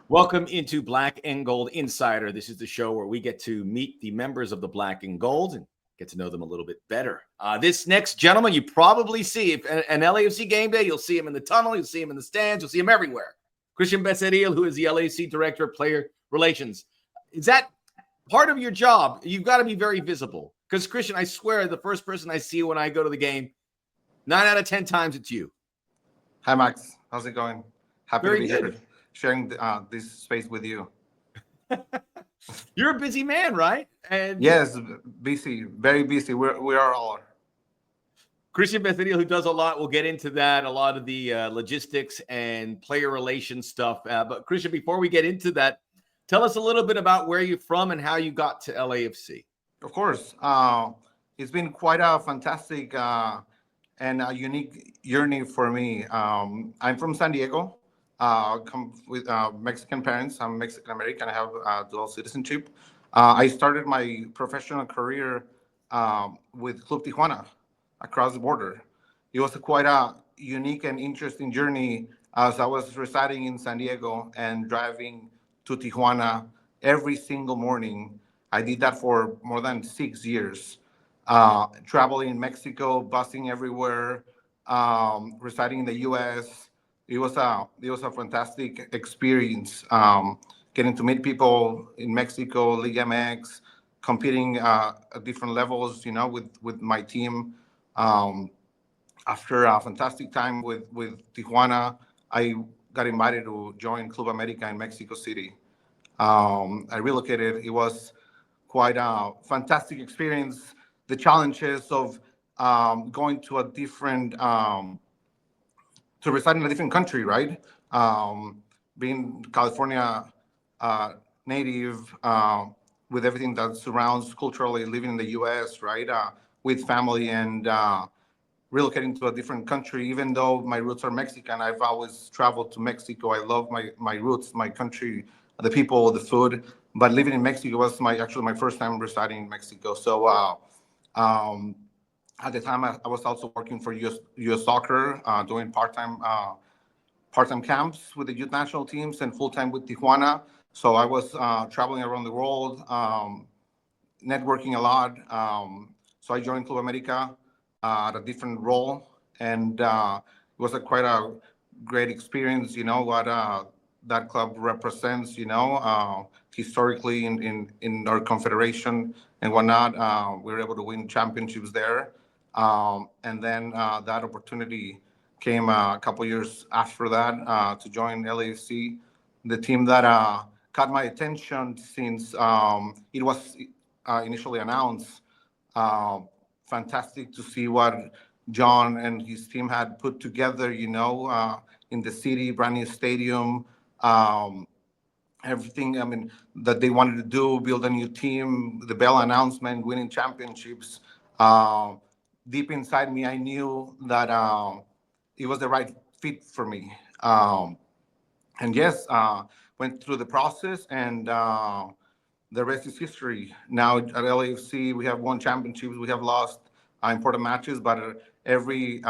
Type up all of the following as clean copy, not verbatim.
Welcome into Black and Gold Insider. This is the show where we get to meet the members of the Black and Gold and get to know them a little bit better. This next gentleman you probably see if an LAFC game day. You'll see him in the tunnel. You'll see him in the stands. You'll see him everywhere. Christian Becerill, who is the LAFC Director of Player Relations. Is that part of your job? You've got to be very visible. Because, Christian, I swear, the first person I see when I go to the game, 9 out of 10 times it's you. Hi, Max. How's it going? Happy Very to be good. here sharing this space with you. You're a busy man, right? And yes, busy, very busy. We are all. Christian Becerill, who does a lot, we'll get into that, a lot of the logistics and player relations stuff. But Christian, before we get into that, tell us a little bit about where you're from and how you got to LAFC. Of course. It's been quite a fantastic and a unique journey for me. I'm from San Diego. Come with Mexican parents. I'm Mexican American. I have dual citizenship. I started my professional career with Club Tijuana across the border. It was quite a unique and interesting journey as I was residing in San Diego and driving to Tijuana every single morning. I did that for more than 6 years, traveling in Mexico, busing everywhere, residing in the U.S. It was a fantastic experience, getting to meet people in Mexico, Liga MX, competing at different levels, with my team. After a fantastic time with Tijuana, I got invited to join Club America in Mexico City. I relocated. It was quite a fantastic experience. The challenges of going to a different to reside in a different country, right? Being California native, with everything that surrounds culturally, living in the U.S., right? With family and relocating to a different country. Even though my roots are Mexican, I've always traveled to Mexico. I love my roots, my country, the people, the food. But living in Mexico was actually my first time residing in Mexico. So at the time, I was also working for US Soccer, doing part-time camps with the youth national teams and full-time with Tijuana. So I was traveling around the world, networking a lot. So I joined Club America at a different role, and it was quite a great experience. You know what that club represents. Historically in our confederation and whatnot, we were able to win championships there. And then that opportunity came a couple years after that to join LAFC, the team that caught my attention since it was initially announced. Fantastic to see what John and his team had put together, in the city, brand new stadium, everything, that they wanted to do, build a new team, the Bell announcement, winning championships. Deep inside me, I knew that it was the right fit for me. And yes, went through the process, and the rest is history. Now at LAFC, we have won championships. We have lost important matches, but every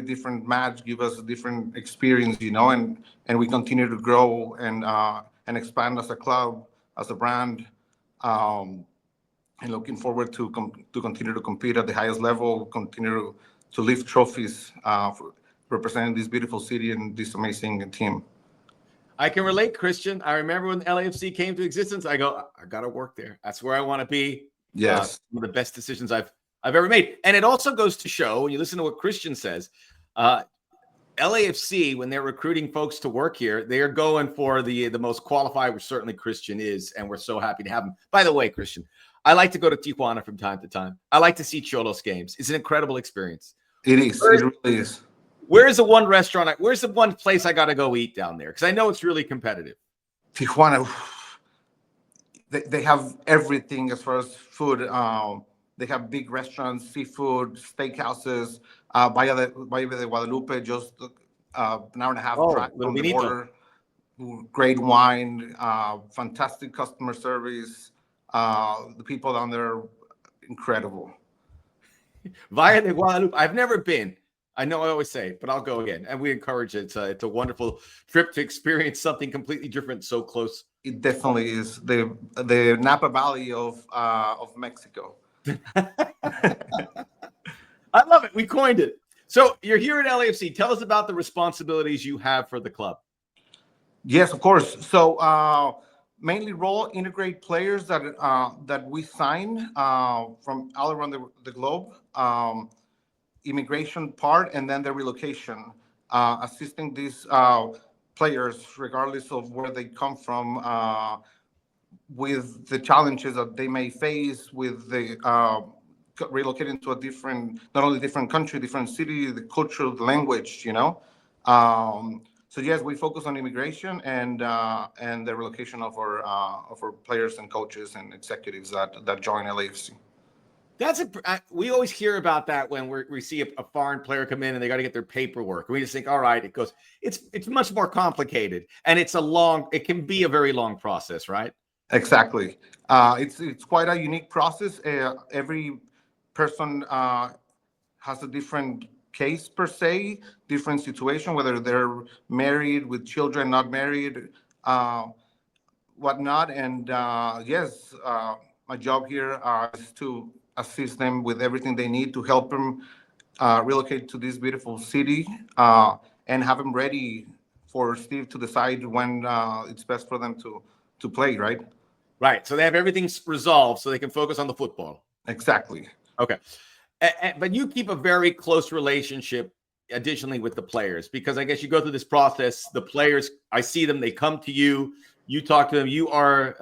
different match gives us a different experience, and we continue to grow and expand as a club, as a brand, and looking forward to continue to compete at the highest level, continue to lift trophies for representing this beautiful city and this amazing team. I can relate, Christian. I remember when LAFC came to existence, I go, I got to work there. That's where I want to be. Yes. One of the best decisions I've ever made. And it also goes to show, when you listen to what Christian says, LAFC, when they're recruiting folks to work here, they are going for the most qualified, which certainly Christian is, and we're so happy to have him. By the way, Christian, I like to go to Tijuana from time to time. I like to see Cholos games. It's an incredible experience. It is. It really is. Where's the one restaurant? Where's the one place I got to go eat down there? Because I know it's really competitive. Tijuana, they have everything as far as food. They have big restaurants, seafood, steakhouses. Valle de Guadalupe, just an hour and a half drive from the border. Great wine, fantastic customer service. The people down there, incredible. Valle de Guadalupe. I've never been. I know I always say, but I'll go again. And we encourage it. It's a wonderful trip to experience something completely different, so close. It definitely is the Napa Valley of Mexico. I love it. We coined it. So you're here at LAFC. Tell us about the responsibilities you have for the club. Yes, of course. So mainly role integrate players that we sign from all around the globe, immigration part, and then the relocation, assisting these players regardless of where they come from. With the challenges that they may face with the relocating to a different, not only different country, different city, the culture, the language, so yes, we focus on immigration and the relocation of our players and coaches and executives that join LAFC. We always hear about that when we see a foreign player come in and they got to get their paperwork. We just think, all right, it's much more complicated, and it can be a very long process, right? Exactly. It's quite a unique process. Every person has a different case per se, different situation, whether they're married with children, not married, whatnot. And yes, my job here is to assist them with everything they need to help them relocate to this beautiful city and have them ready for Steve to decide when it's best for them to play, right? Right. So they have everything resolved so they can focus on the football. Exactly. Okay. But you keep a very close relationship additionally with the players, because I guess you go through this process. The players, I see them, they come to you, you talk to them. You are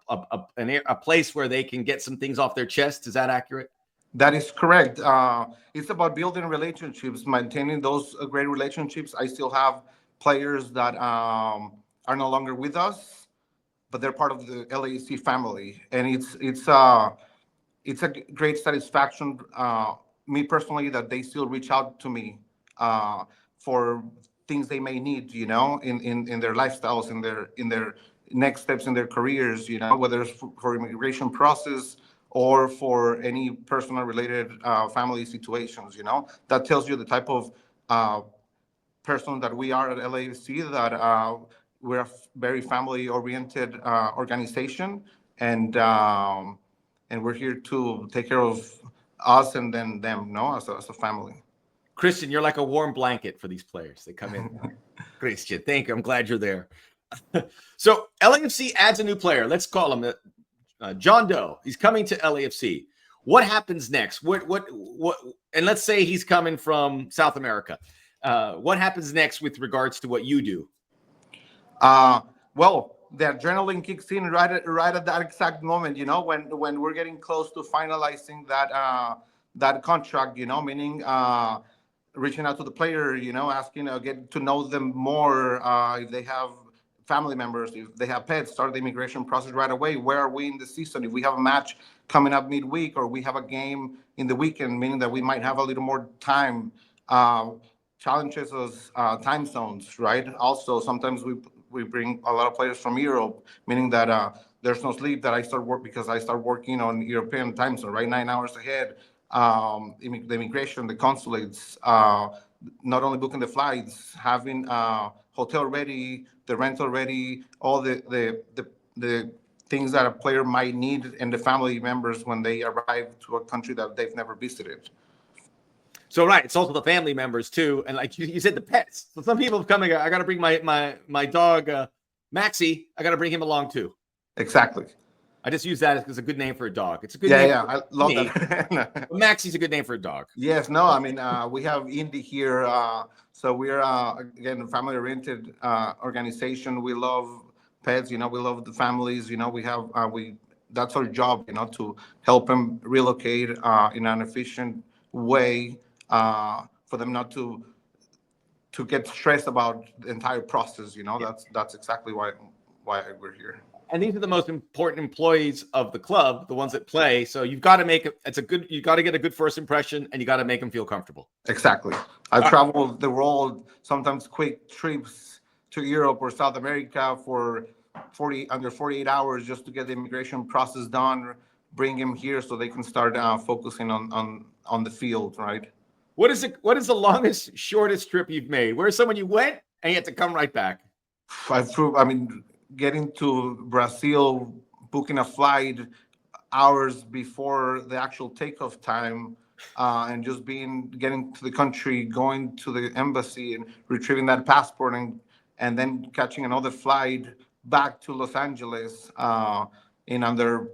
a place where they can get some things off their chest. Is that accurate? That is correct. It's about building relationships, maintaining those great relationships. I still have players that are no longer with us, but they're part of the LAC family, and it's a great satisfaction, me personally, that they still reach out to me for things they may need, in their lifestyles, in their next steps in their careers, whether it's for immigration process or for any personal related family situations, that tells you the type of person that we are at LAFC, that we're a very family oriented organization, and we're here to take care of us and then them, no, as a family. Christian, you're like a warm blanket for these players. They come in. Christian, thank you. I'm glad you're there. So LAFC adds a new player. Let's call him John Doe. He's coming to LAFC. What happens next? What? And let's say he's coming from South America. What happens next with regards to what you do? Well, the adrenaline kicks in right at that exact moment, when we're getting close to finalizing that contract, meaning reaching out to the player, asking, get to know them more, if they have family members, if they have pets, start the immigration process right away. Where are we in the season? If we have a match coming up midweek, or we have a game in the weekend, meaning that we might have a little more time. Challenges us time zones, right? Also, sometimes we bring a lot of players from Europe, meaning that there's no sleep, that I start work because I start working on European time zone, right? 9 hours ahead. The immigration, the consulates, not only booking the flights, having hotel ready, the rental ready, all the things that a player might need, and the family members when they arrive to a country that they've never visited. So, right, it's also the family members too, and like you said, the pets. So some people have come and go, I got to bring my dog Maxie. I got to bring him along too. Exactly. I just use that as a good name for a dog. It's a good name. Yeah, I love that. But Maxie's a good name for a dog. Yes, no, I mean, we have Indy here, so we're again a family-oriented organization. We love pets, we love the families. We have that's our job, to help them relocate in an efficient way, for them not to get stressed about the entire process. That's exactly why we're here. And these are the most important employees of the club, the ones that play. So you've got to you got to get a good first impression, and you got to make them feel comfortable. Exactly. I've traveled the world, sometimes quick trips to Europe or South America for under 48 hours just to get the immigration process done, bring them here so they can start focusing on the field, right? What is it? What is the longest, shortest trip you've made? Where's someone you went and you had to come right back? I mean, getting to Brazil, booking a flight hours before the actual takeoff time, and just getting to the country, going to the embassy and retrieving that passport, and then catching another flight back to Los Angeles in under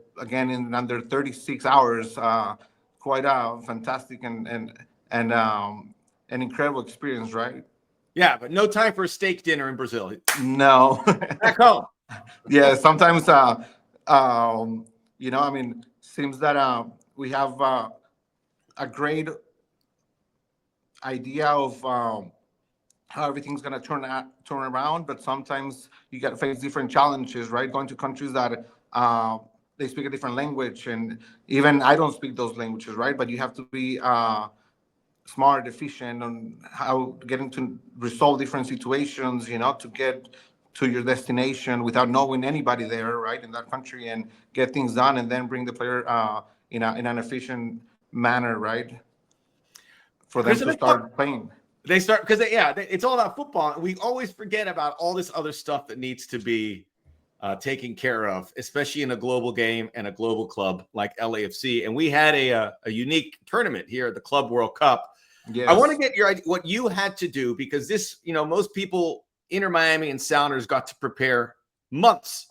36 hours. Quite a fantastic and an incredible experience, right? Yeah, but no time for a steak dinner in Brazil. No. Back home. Yeah, sometimes I mean, seems that we have a great idea of how everything's going to turn around, but sometimes you got to face different challenges, right? Going to countries that they speak a different language, and even I don't speak those languages, right? But you have to be smart, efficient on how getting to resolve different situations, to get to your destination without knowing anybody there, right, in that country, and get things done, and then bring the player in an efficient manner, right, for them to start playing. They start because it's all about football. We always forget about all this other stuff that needs to be taken care of, especially in a global game and a global club like LAFC. And we had a unique tournament here at the Club World Cup. Yes. I want to get what you had to do, because this, most people, Inter Miami and Sounders, got to prepare months,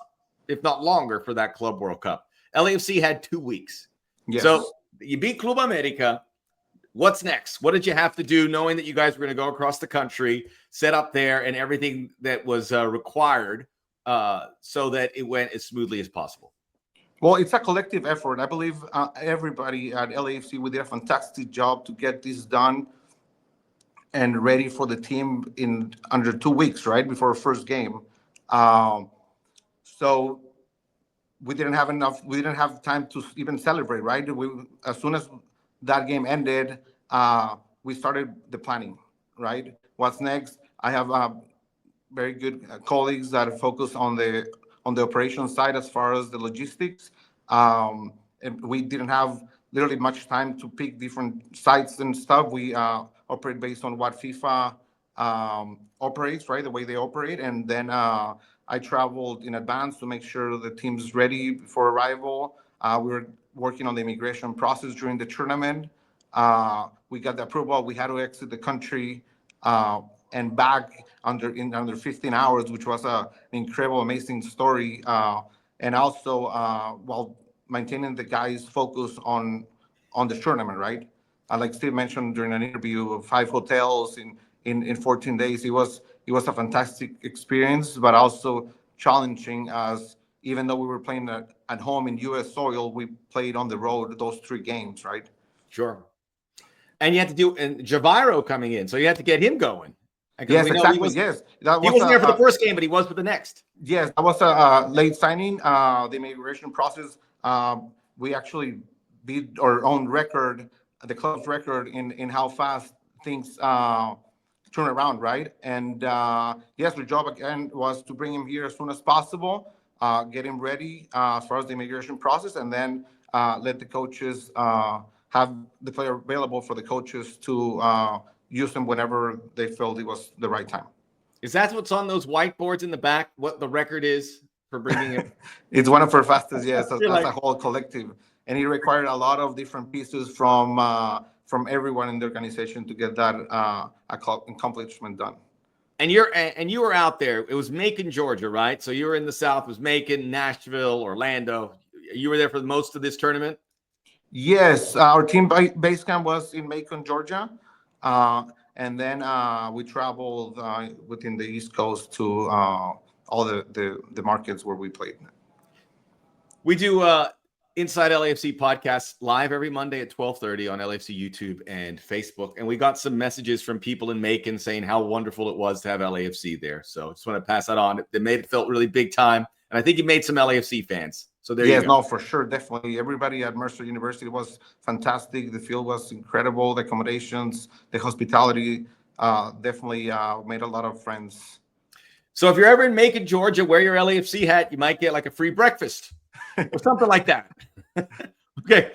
if not longer, for that Club World Cup. LAFC had 2 weeks. Yes. So you beat Club America. What's next? What did you have to do, knowing that you guys were going to go across the country, set up there, and everything that was required so that it went as smoothly as possible? Well, it's a collective effort. I believe everybody at LAFC, we did a fantastic job to get this done and ready for the team in under 2 weeks, right, before our first game. So we didn't have time to even celebrate, right? As soon as that game ended, we started the planning, right? What's next? I have very good colleagues that focus on the operations side as far as the logistics. And we didn't have literally much time to pick different sites and stuff. We operate based on what FIFA operates, right? The way they operate. And then I traveled in advance to make sure the team's ready for arrival. We were working on the immigration process during the tournament. We got the approval. We had to exit the country and back under 15 hours, which was an incredible, amazing story. And also while maintaining the guys' focus on the tournament, right? Like Steve mentioned during an interview, 5 hotels in 14 days. It was a fantastic experience, but also challenging, as even though we were playing at home in U.S. soil, we played on the road those 3 games, right? Sure. And you had to and Javiro coming in, so you had to get him going. Yes, exactly. He wasn't there for the first game, but he was for the next. Yes, that was a late signing. The immigration process, we actually beat our own record, the club's record, in how fast things turn around, right? And yes, the job again was to bring him here as soon as possible, get him ready as far as the immigration process, and then let the coaches have the player available for the coaches to use them whenever they felt it was the right time. Is that what's on those whiteboards in the back? What the record is for bringing it? It's one of our fastest, yes, as a whole collective, and it required a lot of different pieces from everyone in the organization to get that accomplishment done. And you were out there. It was Macon, Georgia, right? So you were in the South. It was Macon, Nashville, Orlando. You were there for most of this tournament? Yes, our team base camp was in Macon, Georgia. And then we traveled within the East Coast to all the markets where we played. We do Inside LAFC podcast live every Monday at 12:30 on LAFC YouTube and Facebook. And we got some messages from people in Macon saying how wonderful it was to have LAFC there. So I just want to pass that on. It made it felt really big time. And I think you made some LAFC fans. So there you go. Yes, no, for sure. Definitely. Everybody at Mercer University was fantastic. The field was incredible. The accommodations, the hospitality, definitely made a lot of friends. So if you're ever in Macon, Georgia, wear your LAFC hat. You might get like a free breakfast or something like that. Okay.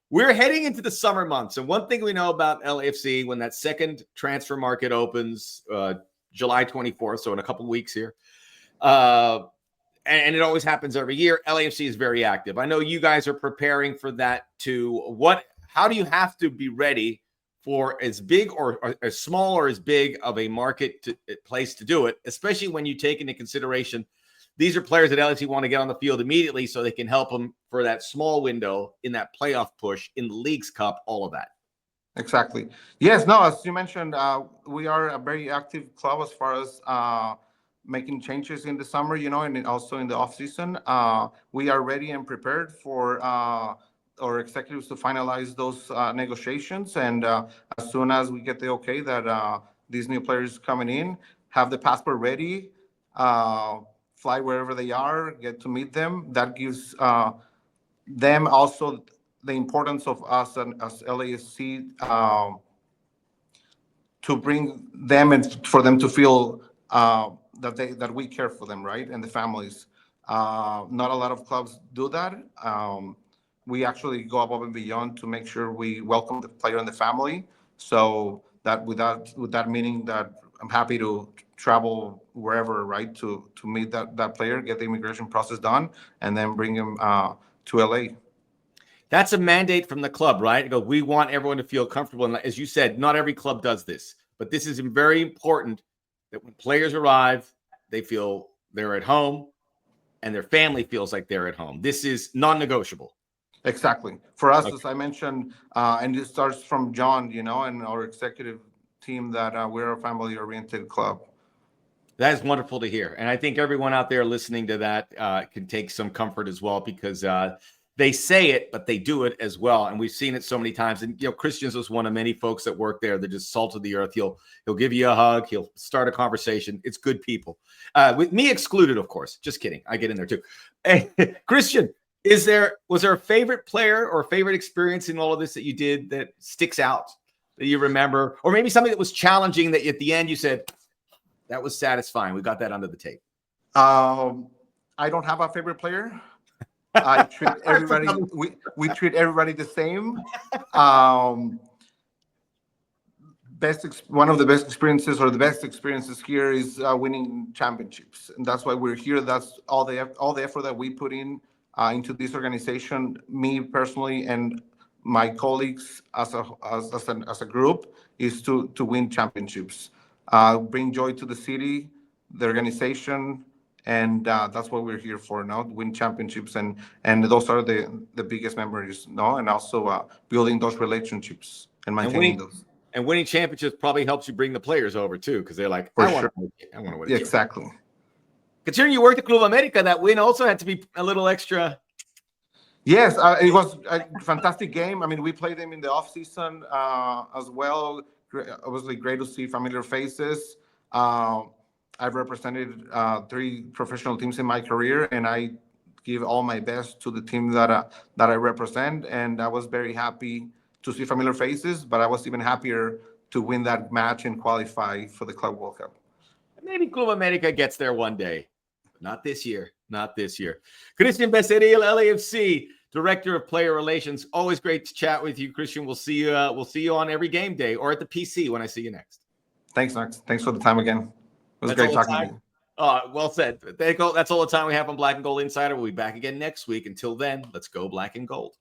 We're heading into the summer months, and one thing we know about LAFC, when that second transfer market opens, July 24th, so in a couple of weeks here, and it always happens every year, LAFC is very active. I know you guys are preparing for that too. How do you have to be ready for as big or as small or as big of a place to do it, especially when you take into consideration these are players that LAFC want to get on the field immediately so they can help them for that small window in that playoff push in the Leagues Cup, all of that. Exactly. Yes, no, as you mentioned, we are a very active club as far as making changes in the summer, and also in the off season. We are ready and prepared for our executives to finalize those negotiations. And as soon as we get the okay that these new players coming in have the passport ready, fly wherever they are, get to meet them. That gives them also the importance of us and as LAFC to bring them and for them to feel that we care for them, right, and the families. Not a lot of clubs do that. We actually go above and beyond to make sure we welcome the player and the family. So that with that meaning that I'm happy to travel wherever, right, to meet that player, get the immigration process done, and then bring him to LA. That's a mandate from the club, right? We want everyone to feel comfortable. And as you said, not every club does this, but this is very important that when players arrive, they feel they're at home and their family feels like they're at home. This is non-negotiable. Exactly. For us, as I mentioned, and it starts from John, and our executive team, that we're a family-oriented club. That is wonderful to hear. And I think everyone out there listening to that can take some comfort as well, because they say it, but they do it as well. And we've seen it so many times. And, Christians was one of many folks that work there. They're just salt of the earth. He'll give you a hug. He'll start a conversation. It's good people. With me excluded, of course. Just kidding. I get in there too. Hey, Christian, was there a favorite player or favorite experience in all of this that you did that sticks out that you remember? Or maybe something that was challenging that at the end you said, that was satisfying. We got that under the tape. I don't have a favorite player. I treat everybody. We treat everybody the same. One of the best experiences, or the best experiences here, is winning championships, and that's why we're here. That's all the effort that we put into this organization. Me personally and my colleagues as a group is to win championships, bring joy to the city, the organization. And that's what we're here for now, win championships. And those are the biggest memories, no? And also building those relationships and maintaining those. And winning championships probably helps you bring the players over too, because they're like, I want to win. Exactly. Considering you worked at Club America, that win also had to be a little extra. Yes, it was a fantastic game. I mean, we played them in the off season as well. Obviously, great to see familiar faces. I've represented 3 professional teams in my career, and I give all my best to the team that I represent. And I was very happy to see familiar faces, but I was even happier to win that match and qualify for the Club World Cup. Maybe Club America gets there one day. Not this year. Not this year. Christian Becerill, LAFC, Director of Player Relations. Always great to chat with you, Christian. We'll see you on every game day or at the PC when I see you next. Thanks, Max. Thanks for the time again. It was great talking to you. Well said. That's all the time we have on Black and Gold Insider. We'll be back again next week. Until then, let's go Black and Gold.